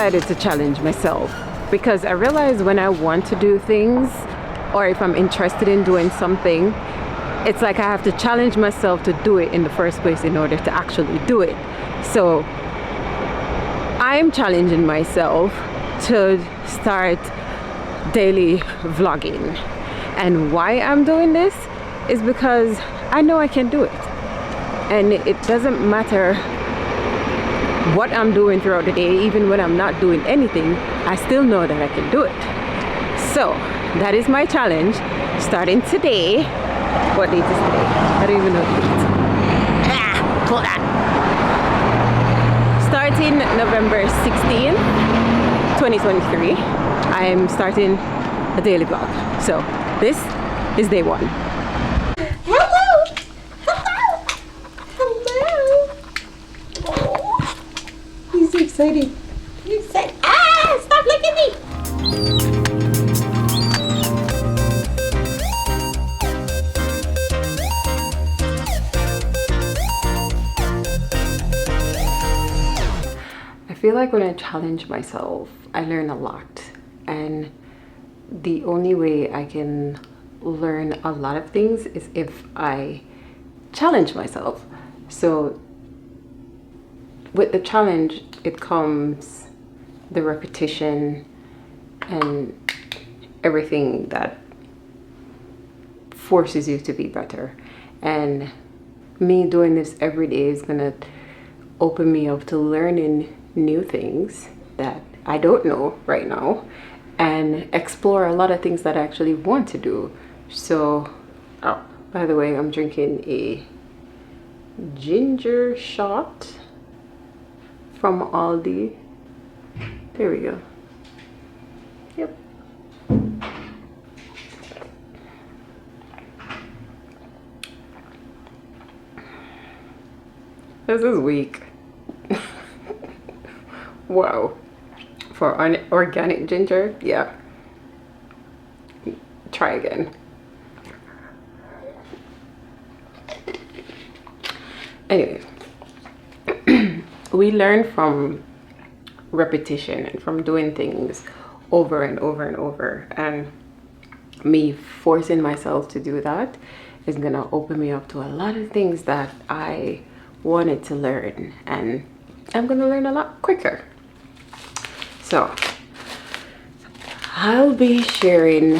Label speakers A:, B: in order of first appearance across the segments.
A: decided to challenge myself because I realize when I want to do things or if I'm interested in doing something, it's like I have to challenge myself to do it in the first place in order to actually do it. So I'm challenging myself to start daily vlogging. And why I'm doing this is because I know I can do it. And it doesn't matter what I'm doing throughout the day, even when I'm not doing anything, I still know that I can do it. So that is my challenge starting today. What date is today? I don't even know the date. Hold on. Starting November 16th, 2023, I'm starting a daily vlog. So this is day one.
B: Hello! Hello! Hello! Oh, he's excited. He's excited. Ah! Stop looking at me!
A: I feel like when I challenge myself, I learn a lot. And the only way I can learn a lot of things is if I challenge myself. So with the challenge, it comes the repetition and everything that forces you to be better. And me doing this every day is gonna open me up to learning new things that I don't know right now and explore a lot of things that I actually want to do. So, oh, by the way, I'm drinking a ginger shot from Aldi. There we go. Yep. This is weak. Wow. For organic ginger, yeah. Try again. Anyway, we learn from repetition and from doing things over and over and over. And me forcing myself to do that is gonna open me up to a lot of things that I wanted to learn, and I'm gonna learn a lot quicker. So I'll be sharing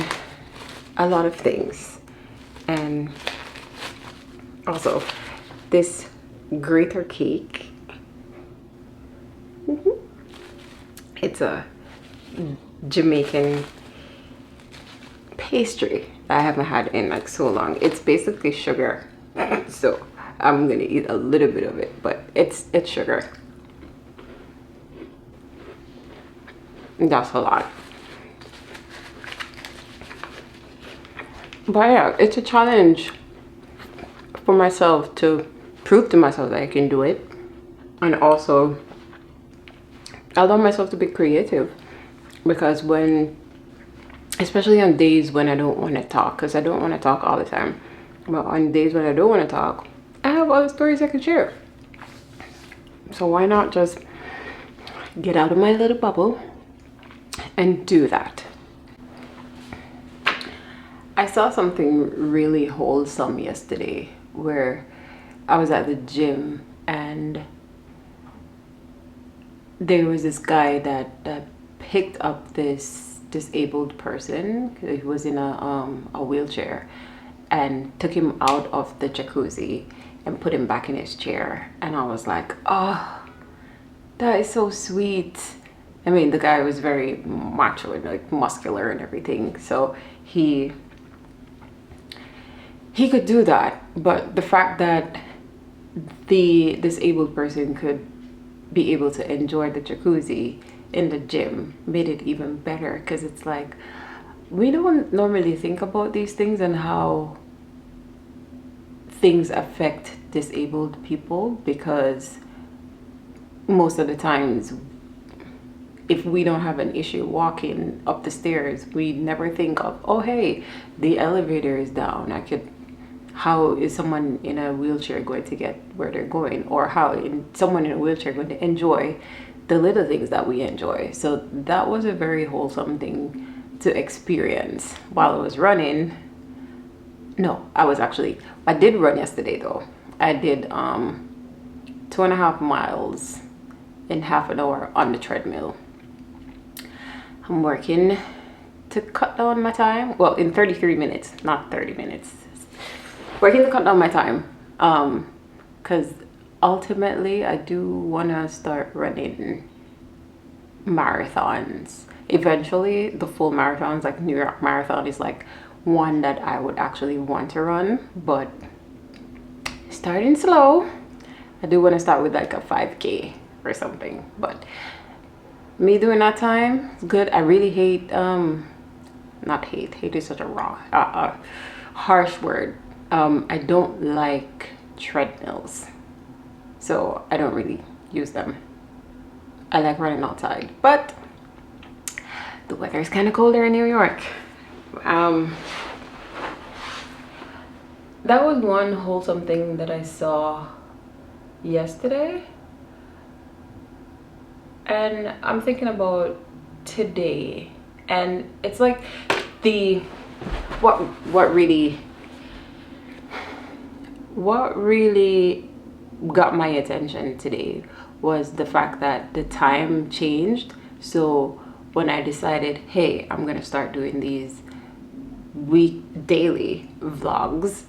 A: a lot of things, and also this grater cake. It's a Jamaican pastry that I haven't had in like so long. It's basically sugar, so I'm gonna eat a little bit of it, but it's sugar. That's a lot. But yeah, it's a challenge for myself to prove to myself that I can do it, and also allow myself to be creative, because especially on days when I don't want to talk, because I don't want to talk all the time, but on days when I don't want to talk, I have other stories I can share. So why not just get out of my little bubble and do that? I saw something really wholesome yesterday where I was at the gym and there was this guy that picked up this disabled person who was in a wheelchair and took him out of the jacuzzi and put him back in his chair. And I was like, oh, that is so sweet. I mean, the guy was very macho and like muscular and everything, so he could do that. But the fact that the disabled person could be able to enjoy the jacuzzi in the gym made it even better, because it's like we don't normally think about these things and how things affect disabled people, because most of the times if we don't have an issue walking up the stairs, we never think of, oh hey, the elevator is down, how is someone in a wheelchair going to get where they're going, or how someone in a wheelchair going to enjoy the little things that we enjoy. So that was a very wholesome thing to experience while I was running. No, I did run yesterday though. I did 2.5 miles in half an hour on the treadmill. I'm working to cut down my time. Well, in 33 minutes, not 30 minutes. Working to cut down my time. Because ultimately I do want to start running marathons. Eventually, the full marathons, like New York Marathon, is like one that I would actually want to run, but starting slow. I do want to start with like a 5K or something, but me doing that time is good. I really hate not hate is such a harsh word. I don't like treadmills, so I don't really use them. I like running outside, but the weather is kind of colder in New York. That was one wholesome thing that I saw yesterday, and I'm thinking about today, and it's like what really got my attention today was the fact that the time changed. So when I decided, hey, I'm gonna start doing these daily vlogs,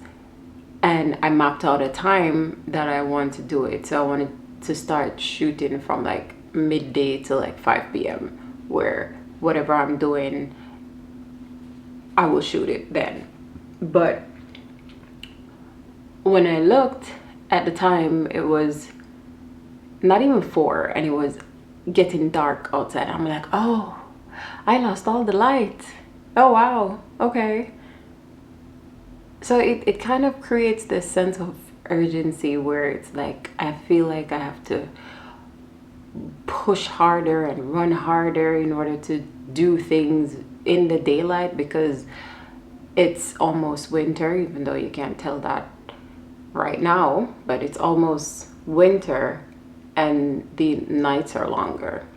A: and I mapped out a time that I want to do it. So I wanted to start shooting from like midday to like 5 p.m. where whatever I'm doing, I will shoot it then. But when I looked at the time, it was not even 4 and it was getting dark outside. I'm like, oh, I lost all the light. Oh wow, okay. So it kind of creates this sense of urgency where it's like I feel like I have to push harder and run harder in order to do things in the daylight, because it's almost winter, even though you can't tell that right now, but it's almost winter and the nights are longer.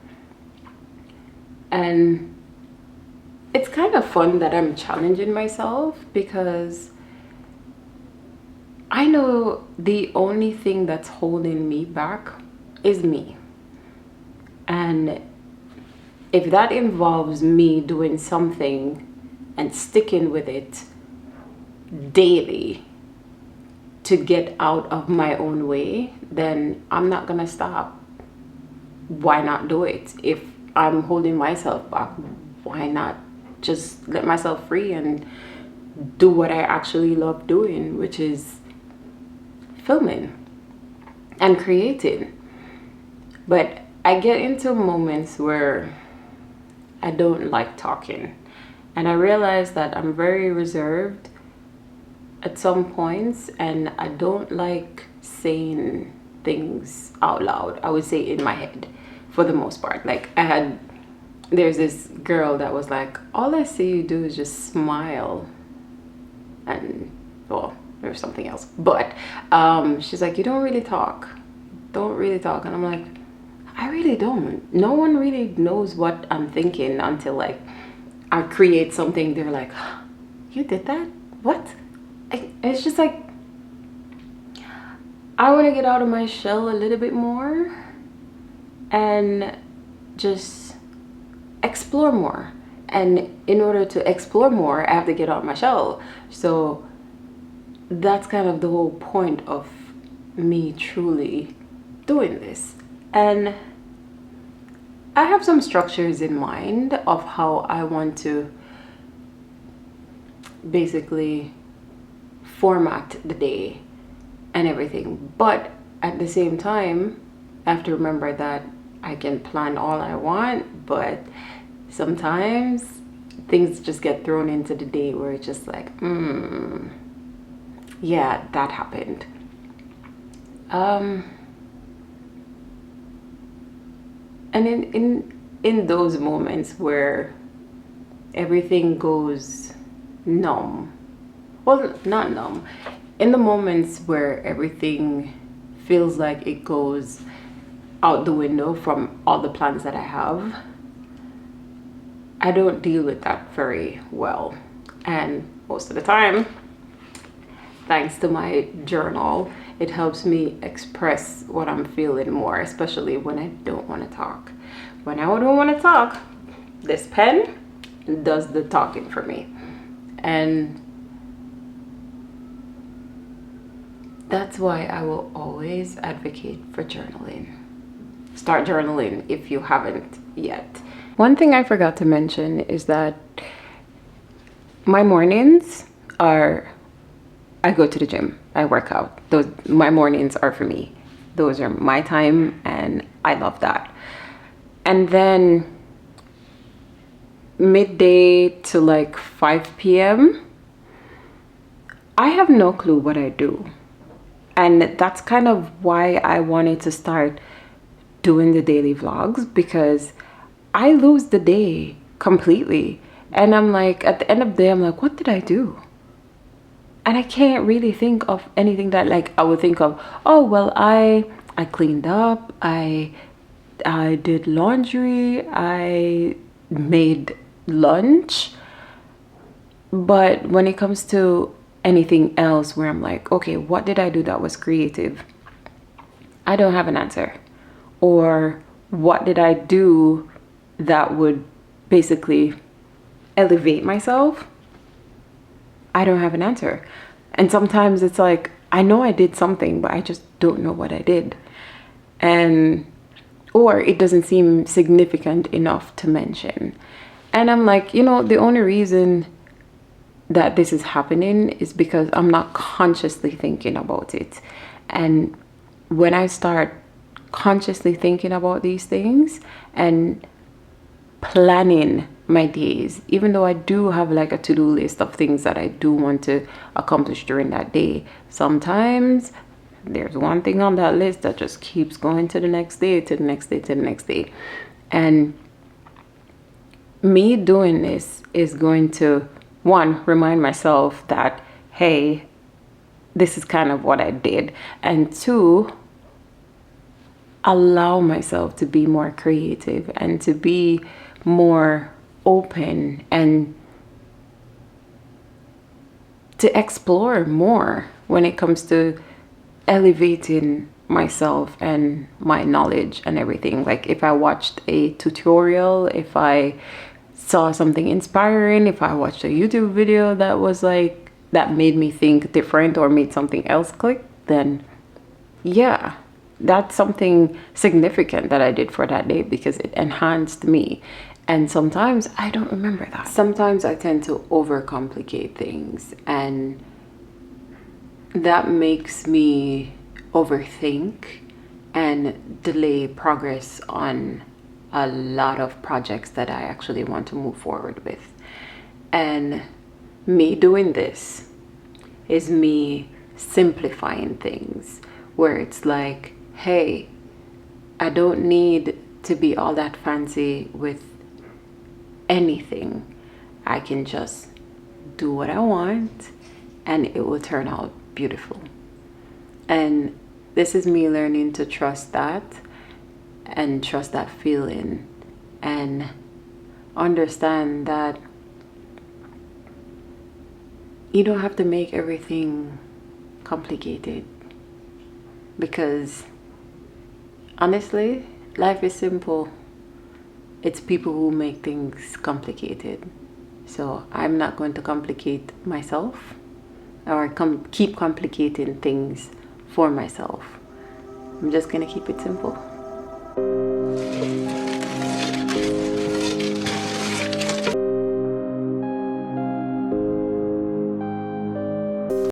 A: And it's kind of fun that I'm challenging myself, because I know the only thing that's holding me back is me. And if that involves me doing something and sticking with it daily to get out of my own way, then I'm not gonna stop. Why not do it? If I'm holding myself back, why not just let myself free and do what I actually love doing, which is filming and creating. But I get into moments where I don't like talking, and I realize that I'm very reserved at some points, and I don't like saying things out loud. I would say in my head for the most part. Like there's this girl that was like, all I see you do is just smile, and well, there's something else, but she's like, you don't really talk, and I'm like, I really don't. No one really knows what I'm thinking until like I create something. They're like, you did that? What? It's just like I want to get out of my shell a little bit more and just explore more. And in order to explore more, I have to get out of my shell. So that's kind of the whole point of me truly doing this. And I have some structures in mind of how I want to basically format the day and everything, but at the same time I have to remember that I can plan all I want, but sometimes things just get thrown into the day where it's just like, yeah, that happened. And in those moments where everything goes numb, well, not numb, in the moments where everything feels like it goes out the window from all the plans that I have. I don't deal with that very well, and most of the time, thanks to my journal, it helps me express what I'm feeling more, especially when I don't want to talk. When I don't want to talk, this pen does the talking for me. And that's why I will always advocate for journaling. Start journaling if you haven't yet. One thing I forgot to mention is that my mornings are, I go to the gym, I work out. My mornings are for me. Those are my time, and I love that. And then midday to like 5 p.m, I have no clue what I do. And that's kind of why I wanted to start doing the daily vlogs, because I lose the day completely. And I'm like, at the end of the day, I'm like, what did I do? And I can't really think of anything that, like, I would think of, oh, well, I cleaned up, I did laundry, I made lunch. But when it comes to anything else where I'm like, okay, what did I do that was creative? I don't have an answer. Or what did I do that would basically elevate myself? I don't have an answer. And sometimes it's like, I know I did something, but I just don't know what I did. Or it doesn't seem significant enough to mention. And I'm like, the only reason that this is happening is because I'm not consciously thinking about it. And when I start consciously thinking about these things and planning my days, even though I do have like a to-do list of things that I do want to accomplish during that day, sometimes there's one thing on that list that just keeps going to the next day, to the next day, to the next day. And me doing this is going to, one, remind myself that, hey, this is kind of what I did. And two, allow myself to be more creative and to be more open and to explore more when it comes to elevating myself and my knowledge and everything. Like if I watched a tutorial, if I saw something inspiring, if I watched a YouTube video that was like, that made me think different or made something else click, then yeah, that's something significant that I did for that day because it enhanced me. And sometimes I don't remember that. Sometimes I tend to overcomplicate things, and that makes me overthink and delay progress on a lot of projects that I actually want to move forward with. And me doing this is me simplifying things, where it's like, hey, I don't need to be all that fancy with anything. I can just do what I want and it will turn out beautiful. And this is me learning to trust that and trust that feeling and understand that you don't have to make everything complicated, because honestly, life is simple. It's people who make things complicated. So I'm not going to complicate myself or keep complicating things for myself. I'm just going to keep it simple.